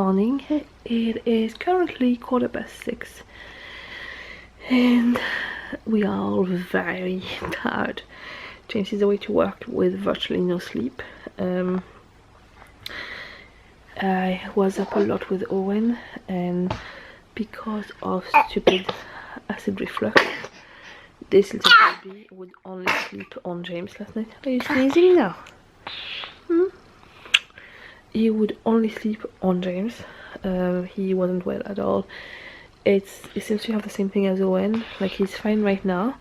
morning. It is currently 6:15 and we are all very tired. James is away to work with virtually no sleep. I was up a lot with Eoghan, and because of stupid acid reflux, this little baby would only sleep on James last night. Are you sneezing now? He would only sleep on James. He wasn't well at all. It seems to have the same thing as Eoghan. Like, he's fine right now,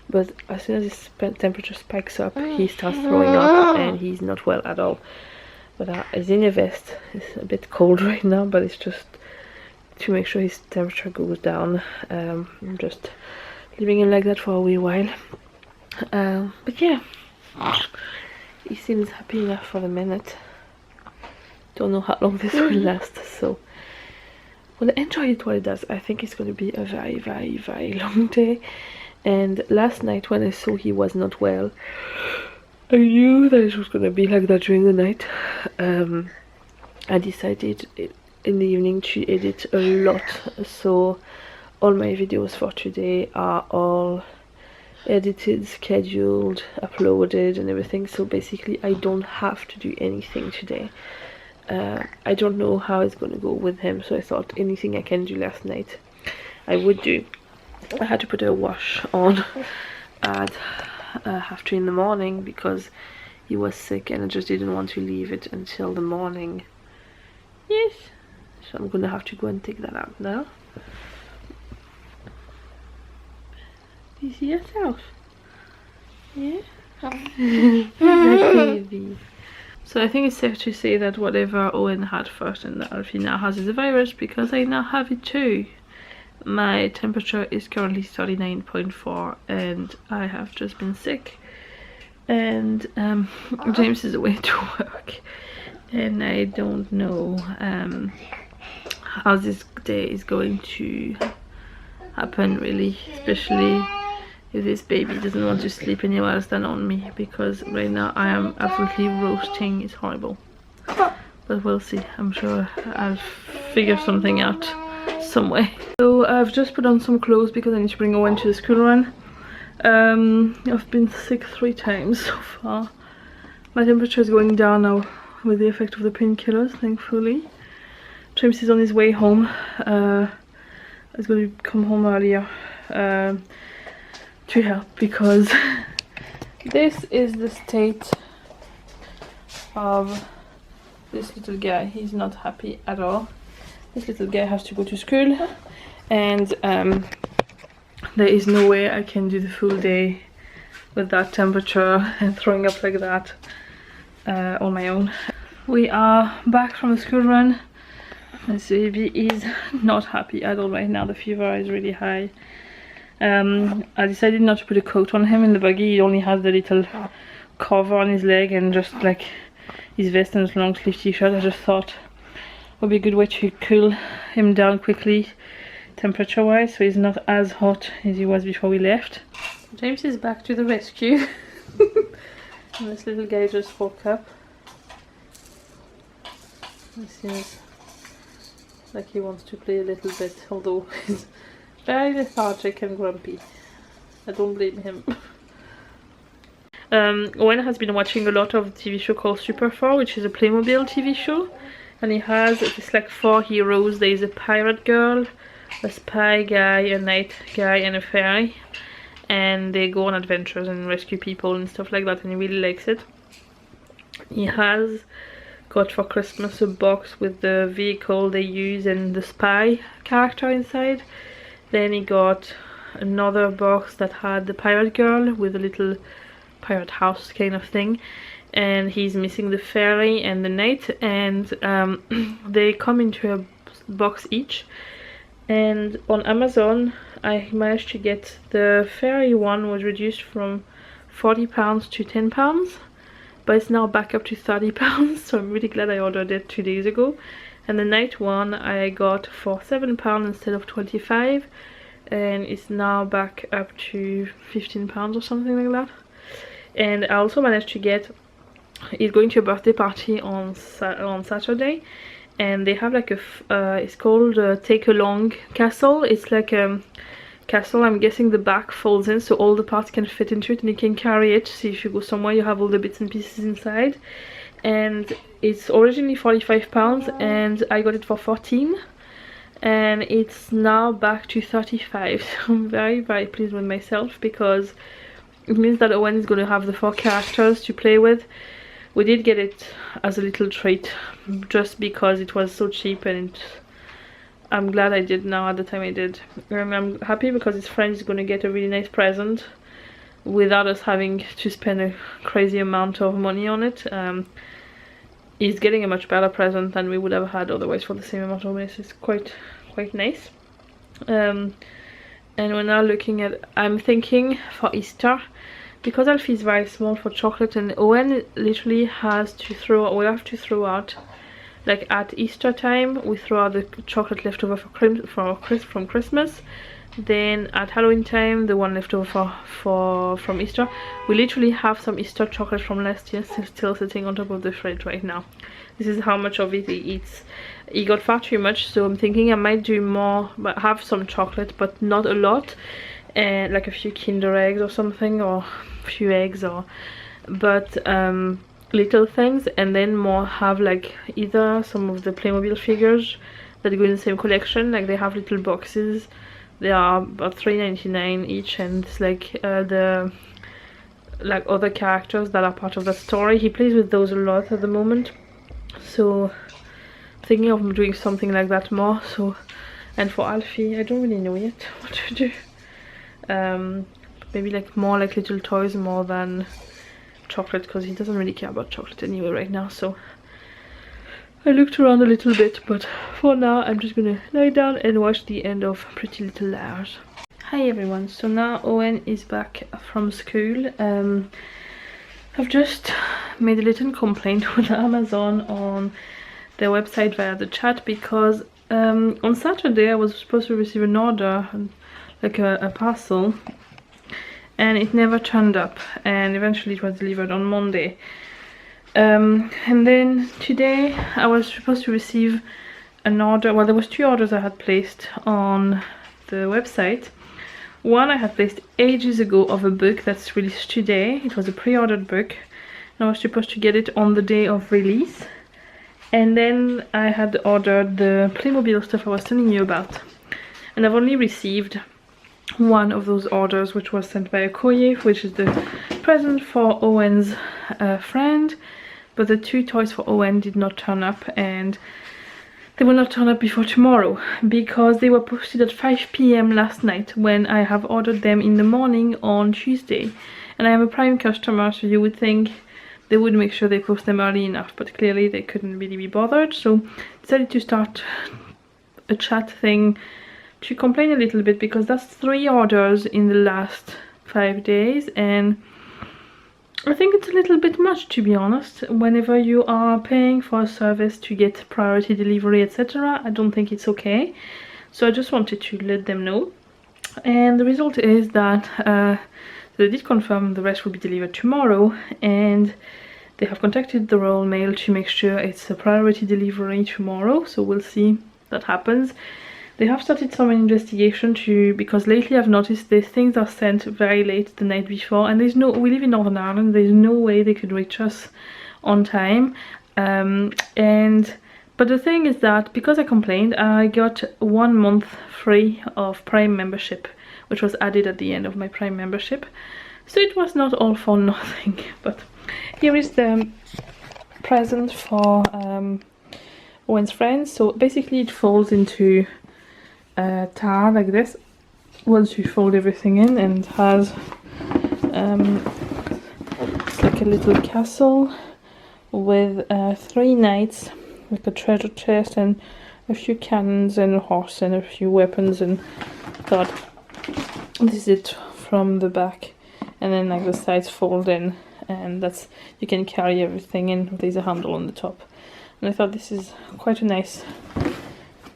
but as soon as his temperature spikes up, he starts throwing up and he's not well at all. But he's in a vest. It's a bit cold right now, but it's just to make sure his temperature goes down. I'm just leaving him like that for a wee while. But yeah, he seems happy enough for the minute. Don't know how long this will last, so we'll enjoy it while it does. I think it's going to be a very, very, very long day. And last night when I saw he was not well, I knew that it was going to be like that during the night. I decided in the evening to edit a lot, so all my videos for today are all edited, scheduled, uploaded and everything. So basically I don't have to do anything today. I don't know how it's going to go with him, so I thought anything I can do last night I would do. I had to put a wash on at 2:30 in the morning because he was sick and I just didn't want to leave it until the morning. Yes, so I'm gonna have to go and take that out now. Do you see yourself? Yeah? Baby. So I think it's safe to say that whatever Eoghan had first and that Alfie now has is a virus, because I now have it too. My temperature is currently 39.4 and I have just been sick, and James is away to work and I don't know how this day is going to happen really, especially if this baby doesn't want to sleep anywhere else than on me, because right now I am absolutely roasting. It's horrible, but we'll see. I'm sure I'll figure something out some way. So I've just put on some clothes because I need to bring Eoghan to the school run. I've been sick 3 times so far. My temperature is going down now with the effect of the painkillers, thankfully. James is on his way home. He's going to come home earlier to help, because this is the state of this little guy. He's not happy at all. This little guy has to go to school, and there is no way I can do the full day with that temperature and throwing up like that on my own. We are back from the school run. This baby is not happy at all right now. The fever is really high. I decided not to put a coat on him in the buggy. He only has the little cover on his leg and just like his vest and his long sleeve t-shirt. I just thought it would be a good way to cool him down quickly temperature wise, so he's not as hot as he was before we left. James is back to the rescue. And this little guy just woke up. He seems like he wants to play a little bit, although he's very lethargic and grumpy. I don't blame him. Eoghan has been watching a lot of a TV show called Super 4, which is a Playmobil TV show. And he has, it's like 4 heroes. There is a pirate girl, a spy guy, a knight guy and a fairy. And they go on adventures and rescue people and stuff like that, and he really likes it. He has got for Christmas a box with the vehicle they use and the spy character inside. Then he got another box that had the pirate girl with a little pirate house kind of thing, and he's missing the fairy and the knight, and they come into a box each. And on Amazon I managed to get the fairy one, was reduced from £40 to £10, but it's now back up to £30, so I'm really glad I ordered it 2 days ago. And the knight one I got for £7 instead of 25, and it's now back up to £15 or something like that. And I also managed to get, he's going to a birthday party on Saturday, and they have like it's called Take Along Castle. It's like a castle. I'm guessing the back folds in so all the parts can fit into it and you can carry it, so if you go somewhere you have all the bits and pieces inside. And it's originally £45 and I got it for 14, and it's now back to 35. So I'm very pleased with myself, because it means that Eoghan is going to have the 4 characters to play with. We did get it as a little treat just because it was so cheap, and I'm glad I did now at the time I did. I'm happy because his friend is going to get a really nice present without us having to spend a crazy amount of money on it. He's getting a much better present than we would have had otherwise for the same amount of money, so it's quite nice. And we're now looking at, I'm thinking for Easter, because Alfie is very small for chocolate, and Eoghan literally has to we have to throw out, like at Easter time we throw out the chocolate leftover from Christmas, then at Halloween time the one left over from Easter. We literally have some Easter chocolate from last year still sitting on top of the fridge right now. This is how much of it he eats. He got far too much, so I'm thinking I might do more, but have some chocolate but not a lot, and like a few Kinder eggs or something, or a few eggs, or little things, and then more have like either some of the Playmobil figures that go in the same collection. Like they have little boxes, they are about £3.99 each, and it's like the other characters that are part of the story. He plays with those a lot at the moment, so thinking of doing something like that more. So, and for Alfie I don't really know yet what to do. Maybe like more like little toys more than chocolate, because he doesn't really care about chocolate anyway right now. So I looked around a little bit, but for now I'm just gonna lie down and watch the end of Pretty Little Liars. Hi everyone, so now Eoghan is back from school. I've just made a little complaint with Amazon on their website via the chat, because on Saturday I was supposed to receive an order, like a parcel, and it never turned up, and eventually it was delivered on Monday. And then today I was supposed to receive an order. Well, there was 2 orders I had placed on the website. One I had placed ages ago of a book that's released today. It was a pre-ordered book, and I was supposed to get it on the day of release. And then I had ordered the Playmobil stuff I was telling you about, and I've only received one of those orders, which was sent by a courier, which is the present for Eoghan's friend, but the 2 toys for Eoghan did not turn up, and they will not turn up before tomorrow, because they were posted at 5 PM last night when I have ordered them in the morning on Tuesday. And I am a Prime customer, so you would think they would make sure they post them early enough, but clearly they couldn't really be bothered, so decided to start a chat thing to complain a little bit, because that's 3 orders in the last 5 days, and I think it's a little bit much, to be honest. Whenever you are paying for a service to get priority delivery, etc., I don't think it's okay. So I just wanted to let them know, and the result is that they did confirm the rest will be delivered tomorrow, and they have contacted the Royal Mail to make sure it's a priority delivery tomorrow, so we'll see that happens. They have started some investigation because lately I've noticed these things are sent very late the night before, and we live in Northern Ireland, there's no way they could reach us on time. But the thing is that because I complained, I got 1 month free of Prime membership, which was added at the end of my Prime membership. So it was not all for nothing. But here is the present for Eoghan's friends. So basically it folds into tar like this once you fold everything in, and has like a little castle with 3 knights, like a treasure chest and a few cannons and a horse and a few weapons, and thought this is it from the back, and then like the sides fold in, and that's, you can carry everything in. There's a handle on the top, and I thought this is quite a nice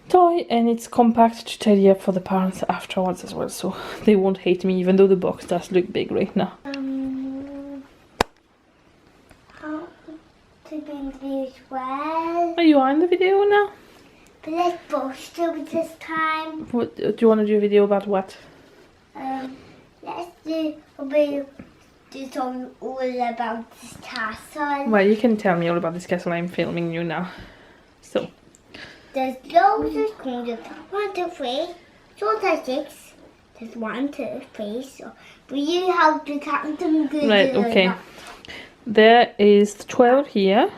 toy, and it's compact to tidy up for the parents afterwards as well, so they won't hate me, even though the box does look big right now. How to be in the video as well. Are you on the video now? But let's both do it this time. What do you want to do a video about? What? Let's do a video all about this castle. Well, you can tell me all about this castle. I'm filming you now. So. There's loads of coins. 1, 2, 3. So there's 6. There's 1, 2, 3. So, but you have to count them good. Right. Okay. There is 12 here.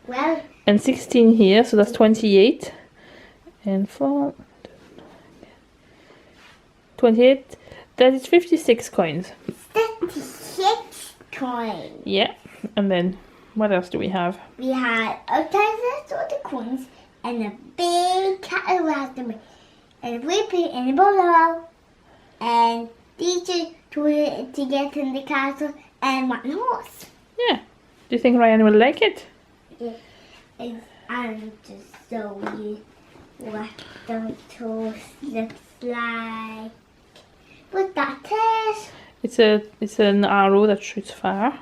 Well. And 16 here. So that's 28. And 4. 28. That is 56 coins. 56 coins. Yeah. And then what else do we have? We had a thousand of the coins and a big cat around them, and we put it in a bowl, and these two to get in the castle, and 1 horse. Yeah. Do you think Ryan will like it? Yeah. And I'm just show you what the horse looks like. What that is? It's an arrow that shoots fire.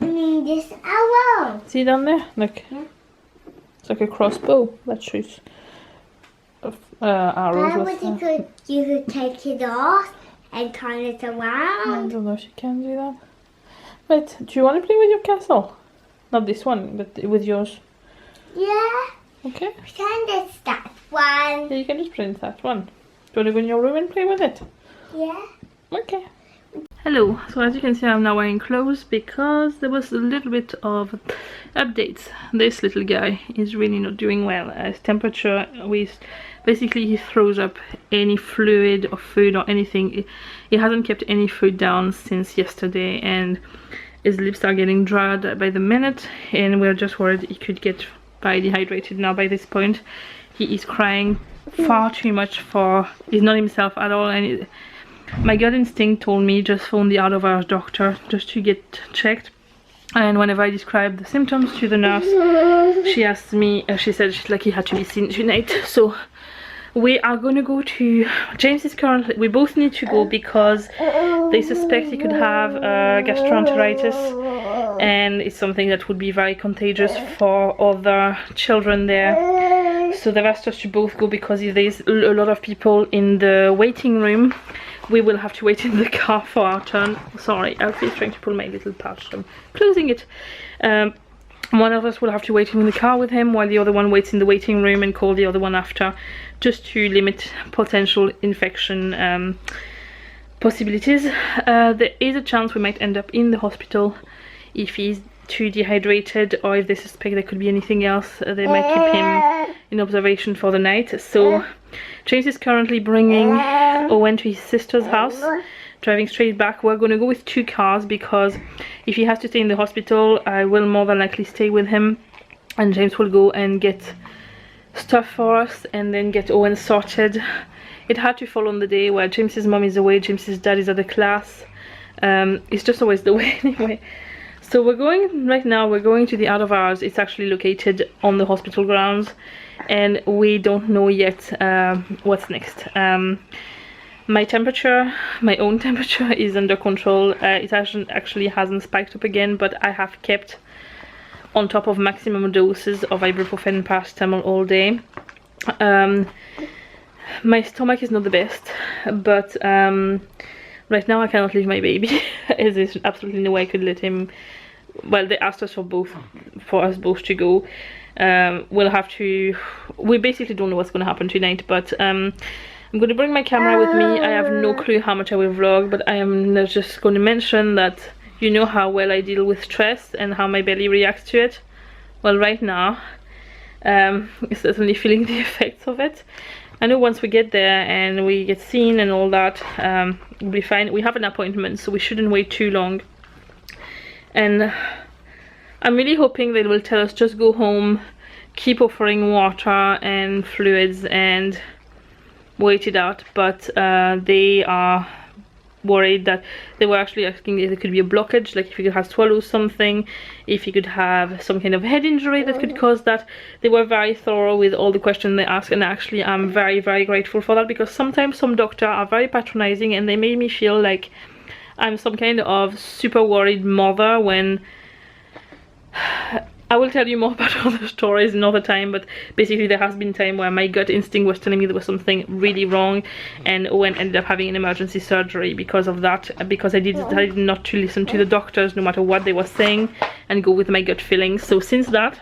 I mean this arrow. See down there? Look. Yeah. It's like a crossbow that shoots arrows. You could take it off and turn it I around. don't know if you can do that. Right, do you want to play with your castle? Not this one, but with yours. Yeah. Okay. Pretend it's that one. Yeah, you can just print that one. Do you want to go in your room and play with it? Yeah. Okay. Hello, so as you can see I'm now wearing clothes because there was a little bit of updates. This little guy is really not doing well. His temperature, basically he throws up any fluid or food or anything. He hasn't kept any food down since yesterday, and his lips are getting dried by the minute, and we're just worried he could get dehydrated now. By this point he is crying far too much for, he's not himself at all, and my gut instinct told me just phone the out of hours doctor just to get checked. And whenever I described the symptoms to the nurse, she asked me, she said she's like he had to be seen tonight. So we are going to go to, James is currently, we both need to go because they suspect he could have gastroenteritis, and it's something that would be very contagious for other children there. So they've asked us to both go because if there's a lot of people in the waiting room, we will have to wait in the car for our turn. Sorry, Alfie is trying to pull my little pouch. I'm closing it. One of us will have to wait in the car with him while the other one waits in the waiting room and call the other one after, just to limit potential infection possibilities. There is a chance we might end up in the hospital if he's too dehydrated, or if they suspect there could be anything else. They might keep him in observation for the night. So James is currently bringing Eoghan to his sister's house, driving straight back. We're going to go with 2 cars because if he has to stay in the hospital, I will more than likely stay with him, and James will go and get stuff for us and then get Eoghan sorted. It had to fall on the day where James's mom is away, James's dad is at a class. It's just always the way anyway. So we're going, right now we're going to the out of hours. It's actually located on the hospital grounds, and we don't know yet what's next. My temperature, my own temperature, is under control. It actually hasn't spiked up again, but I have kept on top of maximum doses of ibuprofen and paracetamol all day. My stomach is not the best, but right now I cannot leave my baby. There's absolutely no way I could let him. Well, they asked us for us both to go. We'll have to, we basically don't know what's going to happen tonight, but I'm going to bring my camera with me. I have no clue how much I will vlog, but I am just going to mention that you know how well I deal with stress and how my belly reacts to it. Well, right now it's certainly feeling the effects of it. I know once we get there and we get seen and all that, we'll be fine. We have an appointment, so we shouldn't wait too long. And I'm really hoping they will tell us just go home, keep offering water and fluids and wait it out. But they are worried that they were actually asking if there could be a blockage, like if you could have swallowed something, if you could have some kind of head injury that could cause that. They were very thorough with all the questions they asked, and actually I'm very, very grateful for that, because sometimes some doctors are very patronizing and they made me feel like I'm some kind of super worried mother when I will tell you more about other stories another time, but basically there has been time where my gut instinct was telling me there was something really wrong, and Owen ended up having an emergency surgery because of that, because I decided not to listen to the doctors no matter what they were saying and go with my gut feelings. So since that,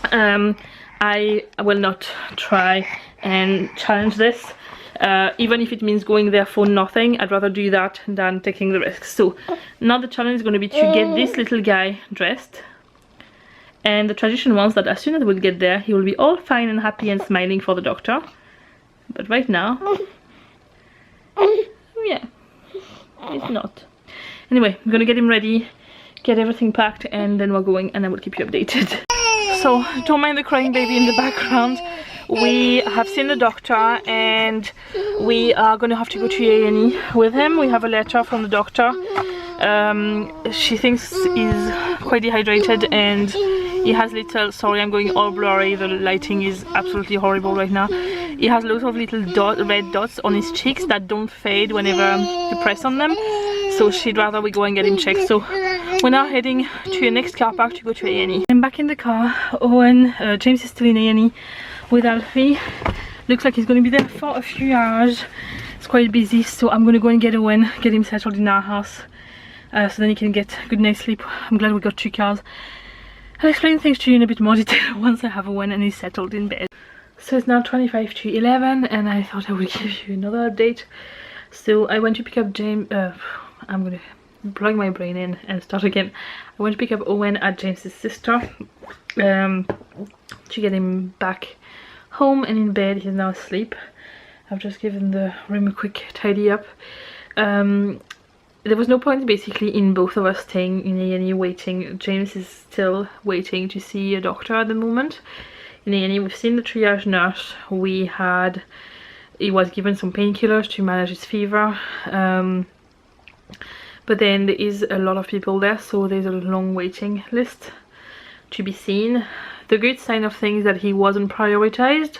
I will not try and challenge this. Even if it means going there for nothing, I'd rather do that than taking the risk. So now the challenge is going to be to get this little guy dressed. And the tradition was that as soon as we'll get there, he will be all fine and happy and smiling for the doctor. But right now, yeah, he's not. Anyway, I'm gonna get him ready, get everything packed, and then we're going, and I will keep you updated. So don't mind the crying baby in the background. We have seen the doctor and we are gonna have to go to A&E with him. We have a letter from the doctor. She thinks he's quite dehydrated and he has little, sorry I'm going all blurry, the lighting is absolutely horrible right now. He has lots of little red dots on his cheeks that don't fade whenever you press on them. So she'd rather we go and get him checked. So we're now heading to the next car park to go to A&E. I'm back in the car. Owen, James is still in A&E with Alfie. Looks like he's going to be there for a few hours. It's quite busy, so I'm going to go and get Owen, get him settled in our house, so then he can get a good night's sleep. I'm glad we got 2 cars. I'll explain things to you in a bit more detail once I have Owen and he's settled in bed. So it's now 25 to 11 and I thought I would give you another update. So I went to pick up James. I'm going to plug my brain in and start again. I went to pick up Owen at James's sister to get him back home and in bed. He's now asleep. I've just given the room a quick tidy up. There was no point basically in both of us staying in A&E waiting. James is still waiting to see a doctor at the moment. In A&E we've seen the triage nurse. He was given some painkillers to manage his fever. But then there is a lot of people there, so there's a long waiting list to be seen. The good sign of things is that he wasn't prioritized,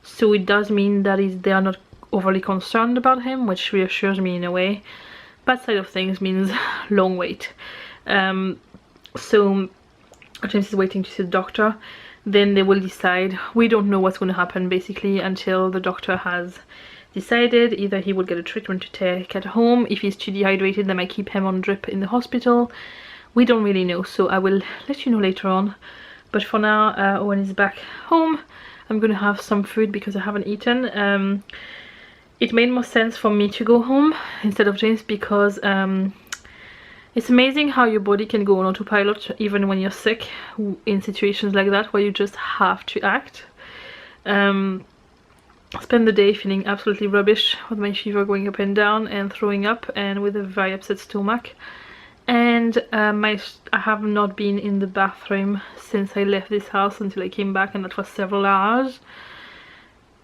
so it does mean that they are not overly concerned about him, which reassures me in a way. Bad side of things means long wait. So James is waiting to see the doctor. Then they will decide. We don't know what's going to happen basically until the doctor has decided. Either he will get a treatment to take at home. If he's too dehydrated, they might keep him on drip in the hospital. We don't really know, so I will let you know later on. But for now, when he's back home, I'm gonna have some food because I haven't eaten. It made more sense for me to go home instead of James because it's amazing how your body can go on autopilot even when you're sick in situations like that where you just have to act. Spend the day feeling absolutely rubbish with my fever going up and down and throwing up and with a very upset stomach. And I have not been in the bathroom since I left this house until I came back, and that was several hours.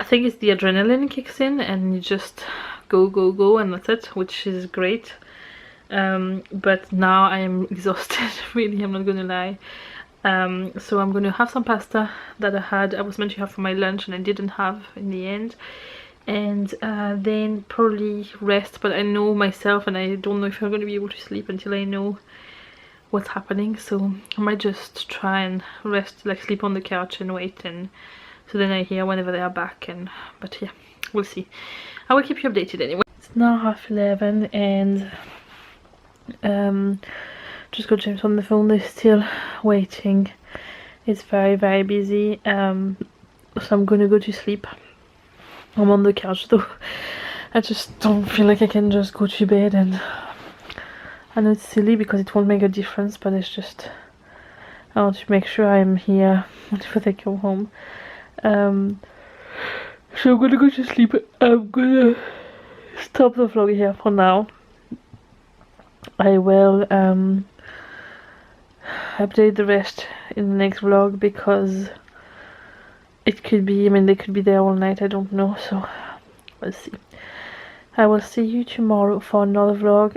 I think it's the adrenaline kicks in and you just go and that's it, which is great. But now I am exhausted, really, I'm not gonna lie. So I'm gonna have some pasta that I was meant to have for my lunch and I didn't have in the end, and then probably rest, but I know myself and I don't know if I'm gonna be able to sleep until I know what's happening, so I might just try and rest, like sleep on the couch and wait, and so then I hear whenever they are back. And but yeah, we'll see. I will keep you updated anyway. It's now 11:30 and just got James on the phone. They're still waiting. It's very busy, so I'm gonna go to sleep. I'm on the couch though. I just don't feel like I can just go to bed, and I know it's silly because it won't make a difference, but it's just I want to make sure I'm here before they come home. So I'm gonna go to sleep. I'm gonna stop the vlog here for now. I will update the rest in the next vlog because it could be, I mean, they could be there all night, I don't know, so we'll see. I will see you tomorrow for another vlog.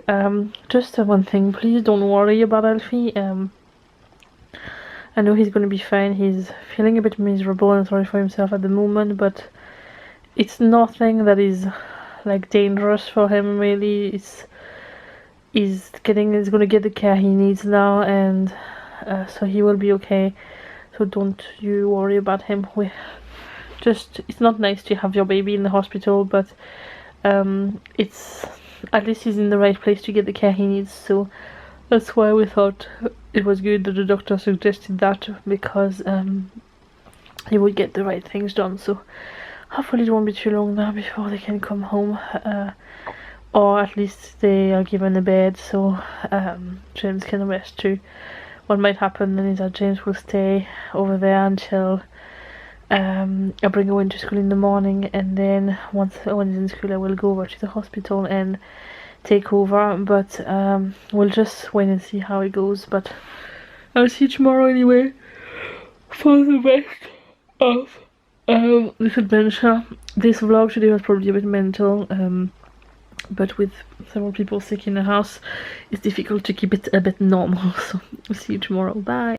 Just one thing, please don't worry about Alfie. I know he's gonna be fine. He's feeling a bit miserable and sorry for himself at the moment, but it's nothing that is like dangerous for him really. is gonna get the care he needs now, and so he will be okay. So don't you worry about him. It's not nice to have your baby in the hospital, but it's at least he's in the right place to get the care he needs. So that's why we thought it was good that the doctor suggested that, because he would get the right things done. So hopefully it won't be too long now before they can come home, or at least they are given a bed so James can rest too. What might happen then is that James will stay over there until I bring Owen to school in the morning, and then once Owen is in school I will go over to the hospital and take over, but we'll just wait and see how it goes. But I'll see you tomorrow anyway for the rest of this adventure. This vlog today was probably a bit mental, but with several people sick in the house it's difficult to keep it a bit normal. So I'll see you tomorrow. Bye.